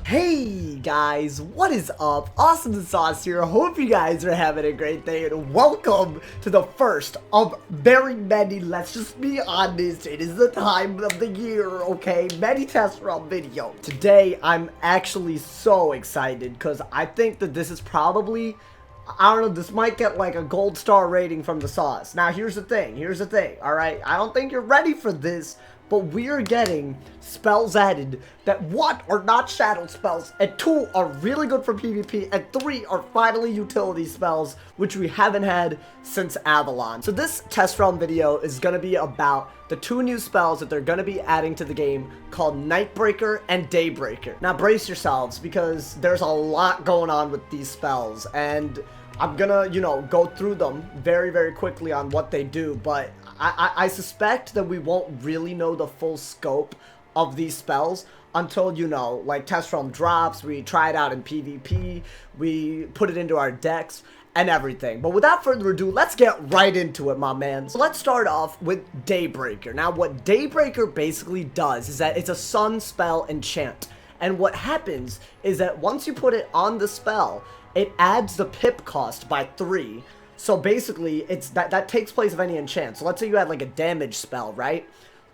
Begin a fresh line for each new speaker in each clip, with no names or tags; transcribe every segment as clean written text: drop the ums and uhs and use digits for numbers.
Hey guys, what is up? AwesomeTheSauce here. Hope you guys are having a great day and welcome to the first of very many, let's just be honest, it is the time of the year, okay? Many test run video. Today I'm actually so excited because I think that this is probably, I don't know, this might get like a gold star rating from the sauce. Now here's the thing, alright? I don't think you're ready for this, but we are getting spells added that 1 are not shadow spells, and 2 are really good for PvP, and 3 are finally utility spells, which we haven't had since Avalon. So this test round video is going to be about the 2 new spells that they're going to be adding to the game called Nightbreaker and Daybreaker. Now brace yourselves because there's a lot going on with these spells, and I'm gonna, go through them very, very quickly on what they do, but I suspect that we won't really know the full scope of these spells until, like test realm drops, we try it out in PvP, we put it into our decks, and everything. But without further ado, let's get right into it, my man. So let's start off with Daybreaker. Now, what Daybreaker basically does is that it's a sun spell enchant. And what happens is that once you put it on the spell, it adds the pip cost by 3. So basically, it's that takes place of any enchant. So let's say you had like a damage spell, right?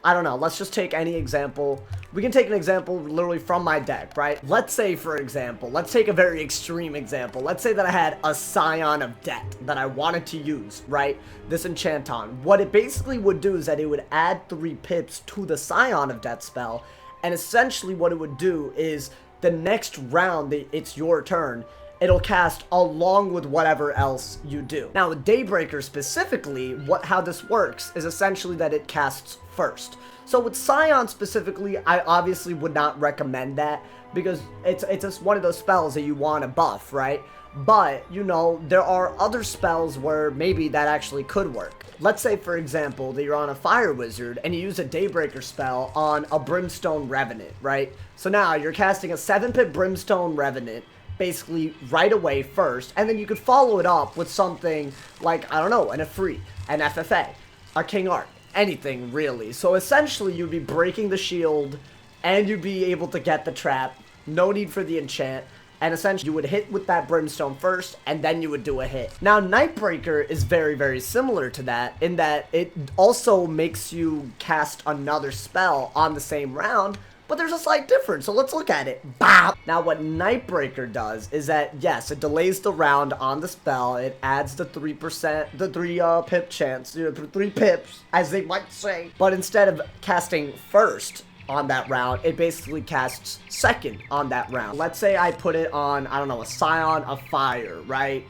I don't know, let's just take any example. We can take an example literally from my deck, right? Let's say, for example, let's take a very extreme example. Let's say that I had a Scion of Death that I wanted to use, right? This enchant on. What it basically would do is that it would add 3 pips to the Scion of Death spell. And essentially what it would do is the next round, it's your turn, it'll cast along with whatever else you do. Now with Daybreaker specifically, how this works is essentially that it casts first. So with Scion specifically, I obviously would not recommend that because it's just one of those spells that you want to buff, right? But, there are other spells where maybe that actually could work. Let's say, for example, that you're on a Fire Wizard and you use a Daybreaker spell on a Brimstone Revenant, right? So now you're casting a 7-pip Brimstone Revenant basically right away first, and then you could follow it up with something like, I don't know, an Ifrit, an FFA, a King Art, anything really. So essentially you'd be breaking the shield and you'd be able to get the trap, no need for the enchant, and essentially you would hit with that Brimstone first and then you would do a hit. Now Nightbreaker is very, very similar to that in that it also makes you cast another spell on the same round, but there's a slight difference, so let's look at it. Bam! Now what Nightbreaker does is that, yes, it delays the round on the spell, it adds the 3%, the 3 pip chance, 3 pips, as they might say. But instead of casting first on that round, it basically casts second on that round. Let's say I put it on, I don't know, a Scion of Fire, right?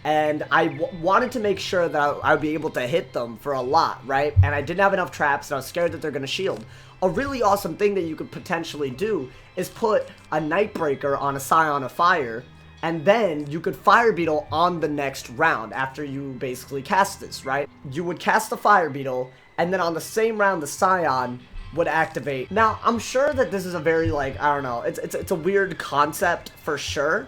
And I wanted to make sure that I would be able to hit them for a lot, right? And I didn't have enough traps, and I was scared that they're going to shield. A really awesome thing that you could potentially do is put a Nightbreaker on a Scion of Fire, and then you could Fire Beetle on the next round after you basically cast this, right? You would cast the Fire Beetle, and then on the same round, the Scion would activate. Now, I'm sure that this is a very, like, I don't know, it's a weird concept for sure.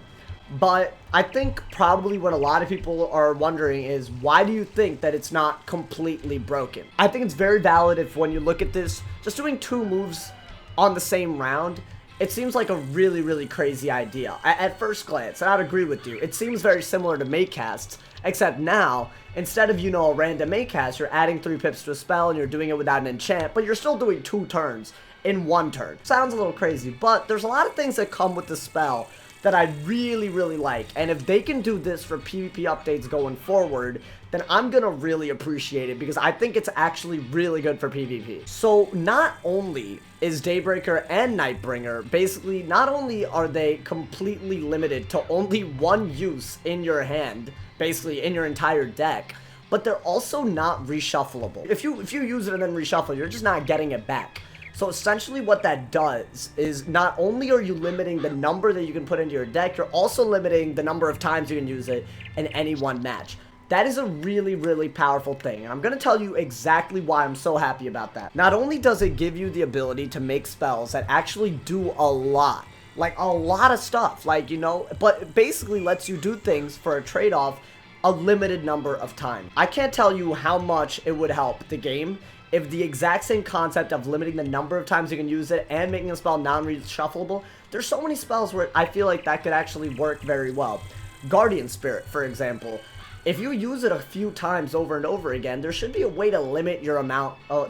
But I think probably what a lot of people are wondering is, why do you think that it's not completely broken? I think it's very valid if when you look at this, just doing 2 moves on the same round, it seems like a really, really crazy idea. At first glance, and I'd agree with you, it seems very similar to make casts, except now, instead of, a random make cast, you're adding 3 pips to a spell and you're doing it without an enchant, but you're still doing 2 turns in 1 turn. Sounds a little crazy, but there's a lot of things that come with the spell that I really, really like, and if they can do this for PvP updates going forward, then I'm gonna really appreciate it because I think it's actually really good for PvP. So not only is Daybreaker and Nightbringer basically, not only are they completely limited to only 1 use in your hand, basically in your entire deck, but they're also not reshuffleable. If you use it and then reshuffle, you're just not getting it back. So essentially what that does is not only are you limiting the number that you can put into your deck, you're also limiting the number of times you can use it in any one match. That is a really, really powerful thing, and I'm going to tell you exactly why I'm so happy about that. Not only does it give you the ability to make spells that actually do a lot, like a lot of stuff, like, you know, but it basically lets you do things for a trade-off a limited number of times. I can't tell you how much it would help the game if the exact same concept of limiting the number of times you can use it and making a spell non-reshuffleable. There's so many spells where I feel like that could actually work very well. Guardian Spirit, for example. If you use it a few times over and over again, there should be a way to limit your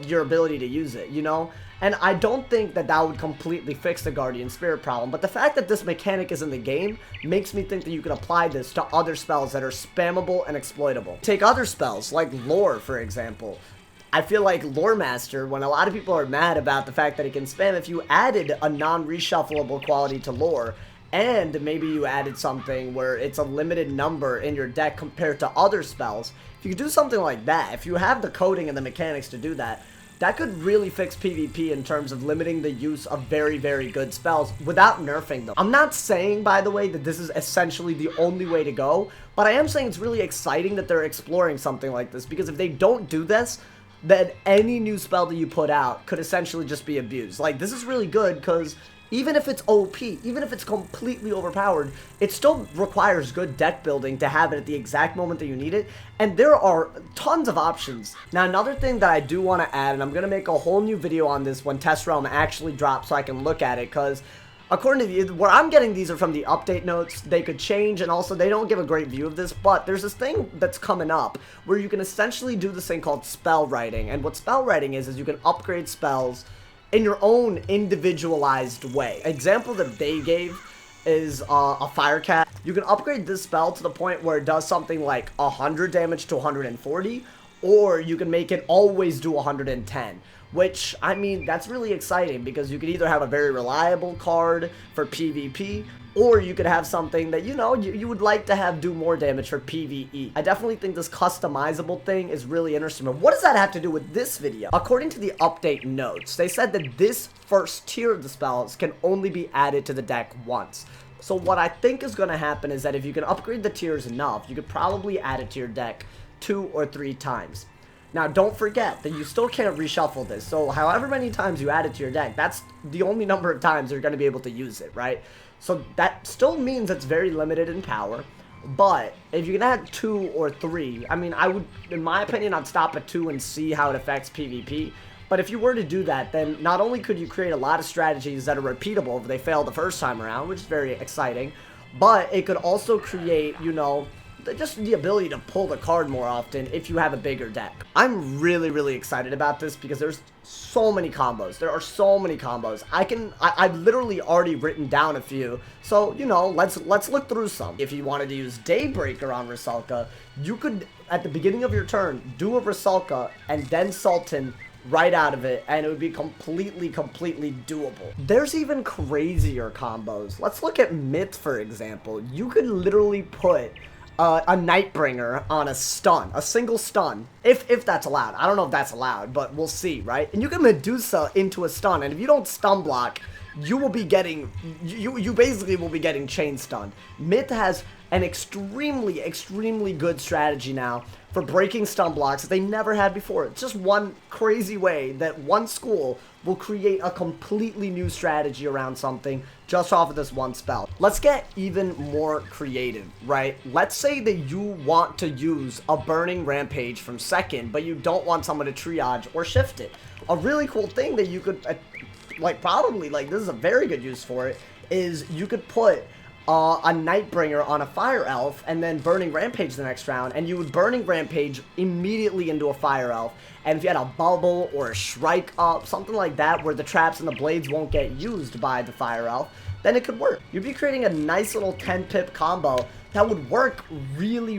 your ability to use it, you know? And I don't think that that would completely fix the Guardian Spirit problem, but the fact that this mechanic is in the game makes me think that you can apply this to other spells that are spammable and exploitable. Take other spells, like Lore, for example. I feel like Lore Master, when a lot of people are mad about the fact that it can spam, if you added a non-reshuffleable quality to Lore, and maybe you added something where it's a limited number in your deck compared to other spells, if you do something like that, if you have the coding and the mechanics to do that, that could really fix PvP in terms of limiting the use of very, very good spells without nerfing them. I'm not saying, by the way, that this is essentially the only way to go, but I am saying it's really exciting that they're exploring something like this, because if they don't do this, then any new spell that you put out could essentially just be abused. Like, this is really good because even if it's OP, even if it's completely overpowered, it still requires good deck building to have it at the exact moment that you need it, and there are tons of options. Now, another thing that I do want to add, and I'm going to make a whole new video on this when Test Realm actually drops so I can look at it, because according to where I'm getting these are from the update notes. They could change, and also they don't give a great view of this, but there's this thing that's coming up where you can essentially do this thing called spell writing, and what spell writing is you can upgrade spells in your own individualized way. Example that they gave is a Firecat. You can upgrade this spell to the point where it does something like 100 damage to 140, or you can make it always do 110. Which, I mean, that's really exciting because you could either have a very reliable card for PvP, or you could have something that, you know, you would like to have do more damage for PvE. I definitely think this customizable thing is really interesting. But what does that have to do with this video? According to the update notes, they said that this first tier of the spells can only be added to the deck once. So what I think is going to happen is that if you can upgrade the tiers enough, you could probably add it to your deck 2 or 3 times. Now, don't forget that you still can't reshuffle this, so however many times you add it to your deck, that's the only number of times you're going to be able to use it, right? So that still means it's very limited in power, but if you can add 2 or 3, I mean, I would, in my opinion, I'd stop at 2 and see how it affects PvP. But if you were to do that, then not only could you create a lot of strategies that are repeatable if they fail the first time around, which is very exciting, but it could also create, you know, just the ability to pull the card more often if you have a bigger deck. I'm really, really excited about this because there's so many combos. There are so many combos. I've literally already written down a few. So, you know, let's look through some. If you wanted to use Daybreaker on Rusalka, you could, at the beginning of your turn, do a Rusalka and then Sultan right out of it, and it would be completely doable. There's even crazier combos. Let's look at Myth, for example. You could literally put a Nightbringer on a stun, a single stun, if that's allowed. I don't know if that's allowed, but we'll see, right? And you can Medusa into a stun, and if you don't stun block, you will be getting, you basically will be getting chain stunned. Myth has an extremely good strategy now for breaking stun blocks that they never had before. It's just one crazy way that one school will create a completely new strategy around something just off of this one spell. Let's get even more creative, right? Let's say that you want to use a Burning Rampage from second, but you don't want someone to triage or shift it. A really cool thing that you could, probably, this is a very good use for it, is you could put a Nightbringer on a Fire Elf and then Burning Rampage the next round, and you would Burning Rampage immediately into a Fire Elf. And if you had a Bubble or a Shrike up, something like that, where the traps and the blades won't get used by the Fire Elf, then it could work. You'd be creating a nice little 10-pip combo that would work really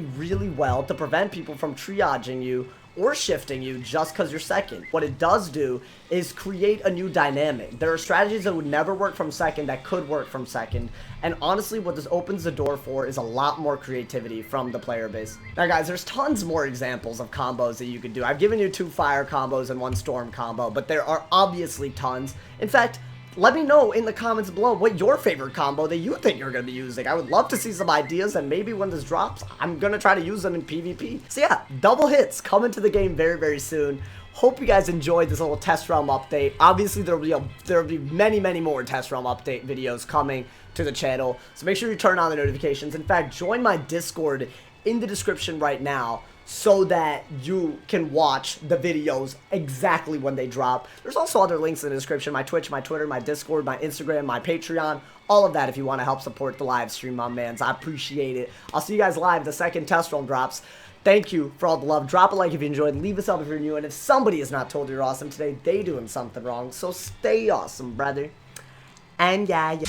well to prevent people from triaging you or shifting you just because you're second. What it does do is create a new dynamic. There are strategies that would never work from second that could work from second, and honestly what this opens the door for is a lot more creativity from the player base. Now guys, there's tons more examples of combos that you could do. I've given you 2 fire combos and 1 storm combo, but there are obviously tons. In fact, let me know in the comments below what your favorite combo that you think you're going to be using. I would love to see some ideas, and maybe when this drops, I'm going to try to use them in PvP. So yeah, double hits coming to the game very, very soon. Hope you guys enjoyed this little test realm update. Obviously, there'll be many, many more test realm update videos coming to the channel. So make sure you turn on the notifications. In fact, join my Discord in the description right now, so that you can watch the videos exactly when they drop. There's also other links in the description: my Twitch, my Twitter, my Discord, my Instagram, my Patreon, all of that if you want to help support the live stream, my mans. I appreciate it. I'll see you guys live the second test roll drops. Thank you for all the love. Drop a like if you enjoyed, leave a sub if you're new, and if somebody is not told you're awesome today, they doing something wrong. So stay awesome, brother. And yeah.